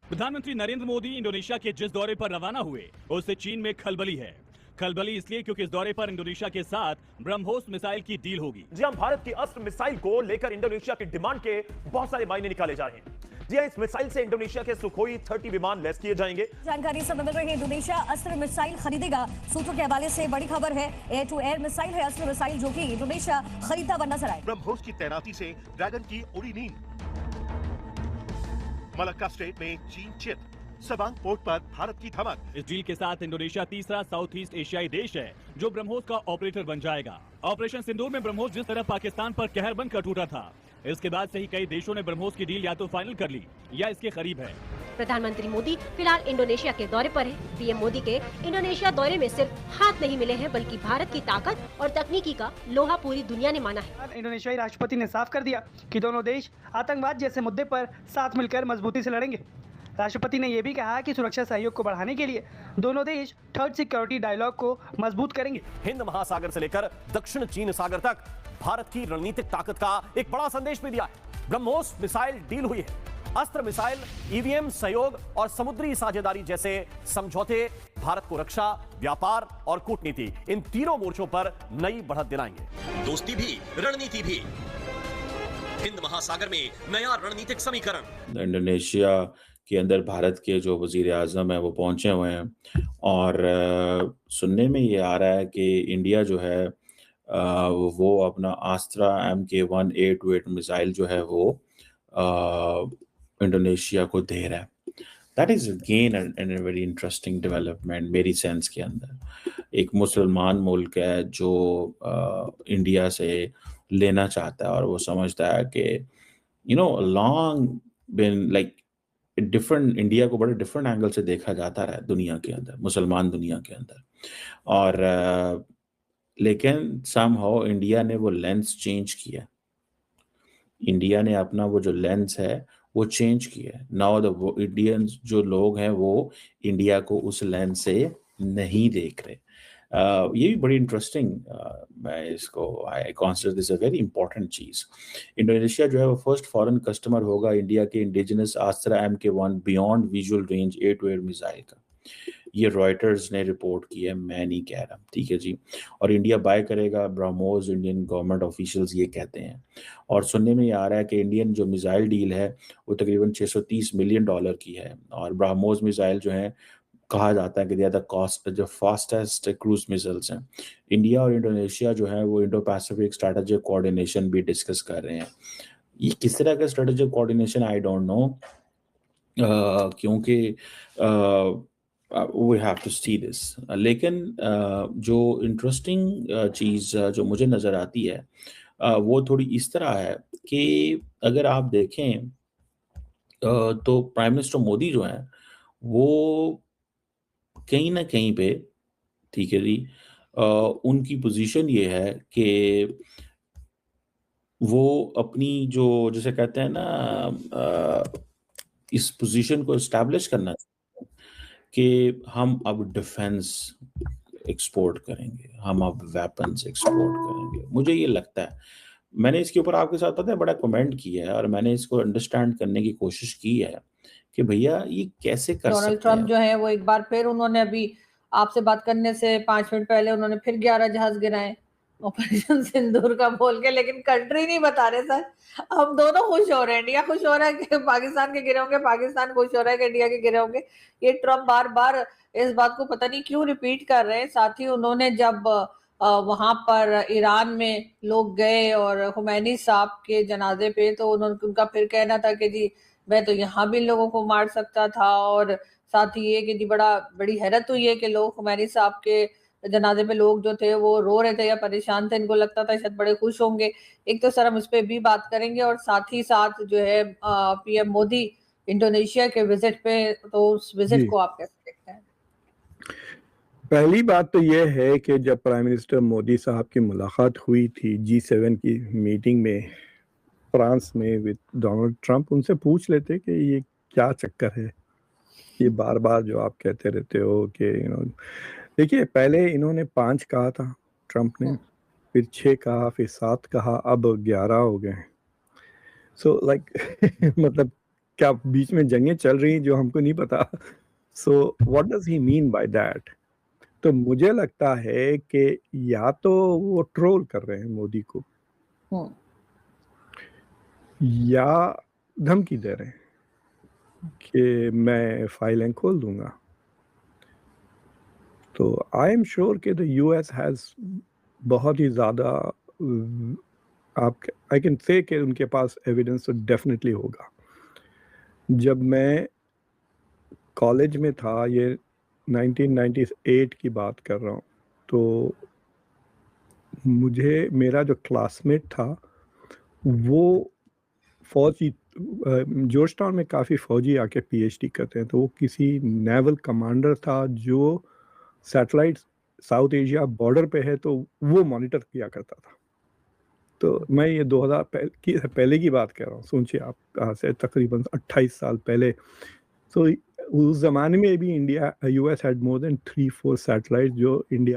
प्रधानमंत्री नरेंद्र मोदी इंडोनेशिया के जिस दौरे पर रवाना हुए उससे चीन में खलबली है। खलबली इसलिए क्योंकि इस दौरे पर इंडोनेशिया के साथ ब्रह्मोस मिसाइल की डील होगी। जी हां, भारत की अस्त्र मिसाइल को लेकर इंडोनेशिया की डिमांड के बहुत सारे मायने निकाले जा रहे हैं। जी हां, इस मिसाइल से इंडोनेशिया के सुखोई 30 विमान लैस किए जाएंगे। जानकारी सब मिल रही है, इंडोनेशिया अस्त्र मिसाइल खरीदेगा। सूत्रों के हवाले से बड़ी खबर है, एयर टू एयर मिसाइल है अस्त्र मिसाइल जो कि इंडोनेशिया खरीदता हुआ नजर आए। ब्रह्मोस की तैनाती से ड्रैगन की उड़ी नींद। मलक्का स्ट्रेट में चीन चित, सबांग पोर्ट पर भारत की धमक। इस डील के साथ इंडोनेशिया तीसरा साउथ ईस्ट एशियाई देश है जो ब्रह्मोस का ऑपरेटर बन जाएगा। ऑपरेशन सिंदूर में ब्रह्मोस जिस तरह पाकिस्तान पर कहर बनकर टूटा था, इसके बाद से ही कई देशों ने ब्रह्मोस की डील या तो फाइनल कर ली या इसके करीब है। प्रधानमंत्री मोदी फिलहाल इंडोनेशिया के दौरे पर है। पीएम मोदी के इंडोनेशिया दौरे में सिर्फ हाथ नहीं मिले हैं, बल्कि भारत की ताकत और तकनीकी का लोहा पूरी दुनिया ने माना है। इंडोनेशियाई राष्ट्रपति ने साफ कर दिया कि दोनों देश आतंकवाद जैसे मुद्दे पर साथ मिलकर मजबूती से लड़ेंगे। राष्ट्रपति ने यह भी कहा कि सुरक्षा सहयोग को बढ़ाने के लिए दोनों देश थर्ड सिक्योरिटी डायलॉग को मजबूत करेंगे। हिंद महासागर से लेकर दक्षिण चीन सागर तक भारत की रणनीतिक ताकत का एक बड़ा संदेश भी दिया है। ब्रह्मोस मिसाइल डील हुई है। अस्त्र मिसाइल, ईवीएम सहयोग और समुद्री साझेदारी जैसे समझौते भारत को रक्षा, व्यापार और कूटनीति, इन तीनों मोर्चों पर नई बढ़त दिलाएंगे। दोस्ती भी, रणनीति भी। हिंद महासागर में नया रणनीतिक समीकरण। इंडोनेशिया के अंदर भारत के जो वजीर आजम है वो पहुंचे हुए हैं और सुनने में ये आ रहा है कि इंडिया जो है वो अपना आस्त्रा MK1A28 मिसाइल जो है वो इंडोनेशिया को दे रहा है। That is again an very interesting development मेरी सेंस के अंदर। एक मुसलमान मुल्क है जो इंडिया से लेना चाहता है और वो समझता है कि long been like different, India को बड़े डिफरेंट एंगल से देखा जाता रहा दुनिया के अंदर, मुसलमान दुनिया के अंदर। और लेकिन समहाउ इंडिया ने वो लेंस चेंज किया। इंडिया ने अपना वो जो लेंस है वो चेंज किया। नाउ द इंडियंस जो लोग हैं वो इंडिया को उस लेंस से नहीं देख रहे। ये भी बड़ी इंटरेस्टिंग, मैं इसको I consider this a very important चीज़। इंडोनेशिया जो है वो फर्स्ट फॉरेन कस्टमर होगा इंडिया के indigenous Astra MK1 beyond visual range air to air missile का। ये रॉयटर्स ने रिपोर्ट की है, मैं नहीं कह रहा, ठीक है जी। और इंडिया बाय करेगा ब्रह्मोस, इंडियन गवर्नमेंट ऑफिशियल्स ये कहते हैं। और सुनने में ये आ रहा है कि इंडियन जो मिसाइल डील है वो तकरीबन $630 मिलियन की है। और ब्रह्मोस मिसाइल जो है कहा जाता है कि ज़्यादा कॉस्ट जो फास्टेस्ट क्रूज मिसाइल्स हैं। इंडिया और इंडोनेशिया जो है वो इंडो पैसिफिक स्ट्रेटेजिक कोऑर्डिनेशन भी डिस्कस कर रहे हैं। ये किस तरह का strategic coordination I don't know, क्योंकि we have to see this. लेकिन जो इंटरेस्टिंग चीज़ जो मुझे नज़र आती है वो थोड़ी इस तरह है कि अगर आप देखें तो प्राइम मिनिस्टर मोदी जो हैं वो कहीं ना कहीं पे, ठीक है जी, उनकी पोजीशन ये है कि वो अपनी जो जैसे कहते हैं ना इस पोजीशन को एस्टैब्लिश करना कि हम अब डिफेंस एक्सपोर्ट करेंगे, हम अब वेपन्स एक्सपोर्ट करेंगे। मुझे ये लगता है, मैंने इसके ऊपर आपके साथ पता है बड़ा कमेंट किया है और मैंने इसको अंडरस्टैंड करने की कोशिश की है कि भैया ये कैसे कर सकते हैं। डोनाल्ड ट्रंप जो है वो एक बार फिर उन्होंने अभी आपसे बात करने से 5 मिनट पहले उन्होंने फिर 11 जहाज गिराए ऑपरेशन सिंदूर का बोल के, लेकिन कंट्री नहीं बता रहे सर। हम दोनों खुश हो रहे हैं, इंडिया खुश हो रहा है कि पाकिस्तान के गिरे होंगे, पाकिस्तान खुश हो रहा है कि इंडिया के गिरे होंगे। ये ट्रंप बार बार इस बात को पता नहीं क्यों रिपीट कर रहे हैं। साथ ही उन्होंने जब वहां पर ईरान में लोग गए और खुमैनी साहब के जनाजे पे, तो उनका फिर कहना था कि जी मैं तो यहाँ भी लोगों को मार सकता था। और साथ ही ये कि जी बड़ी हैरत हुई है कि लोग खुमैनी साहब के जनाजे पे लोग जो थे वो रो रहे थे या परेशान थे, इनको लगता था शायद बड़े खुश होंगे। एक तो सर हम इस पे भी बात करेंगे और साथ ही साथ जो है पीएम मोदी इंडोनेशिया के विजिट पे, तो उस विजिट को आप कैसे देखते हैं? पहली बात तो यह है कि जब प्राइम मिनिस्टर मोदी साहब की मुलाकात हुई थी G7 की मीटिंग में फ्रांस में विद डोनाल्ड ट्रंप, उनसे पूछ लेते कि ये क्या चक्कर है, ये बार बार जो आप कहते रहते हो कि देखिए पहले इन्होंने 5 कहा था ट्रंप ने, फिर 6 कहा, फिर 7 कहा, अब 11 हो गए। सो लाइक मतलब क्या बीच में जंगें चल रही जो हमको नहीं पता? So what does he mean by that? तो मुझे लगता है कि या तो वो ट्रोल कर रहे हैं मोदी को, या धमकी दे रहे हैं कि मैं फाइलें खोल दूंगा। तो आई एम श्योर कि द यूएस हैज़ बहुत ही ज़्यादा, आप आई कैन से कि उनके पास एविडेंस तो डेफिनेटली होगा। जब मैं कॉलेज में था, ये 1998 की बात कर रहा हूँ, तो मुझे मेरा जो क्लासमेट था वो फौजी, जॉर्ज टाउन में काफ़ी फ़ौजी आके पीएचडी करते हैं, तो वो किसी नेवल कमांडर था जो सैटेलाइट साउथ एशिया बॉर्डर पे है, तो वो मॉनिटर किया करता था। तो मैं ये 2000 पहले की बात कर रहा हूँ, सोचिए आप, कहाँ से तकरीबन 28 साल पहले। तो उस ज़माने में भी US had more than 3-4 satellite जो इंडिया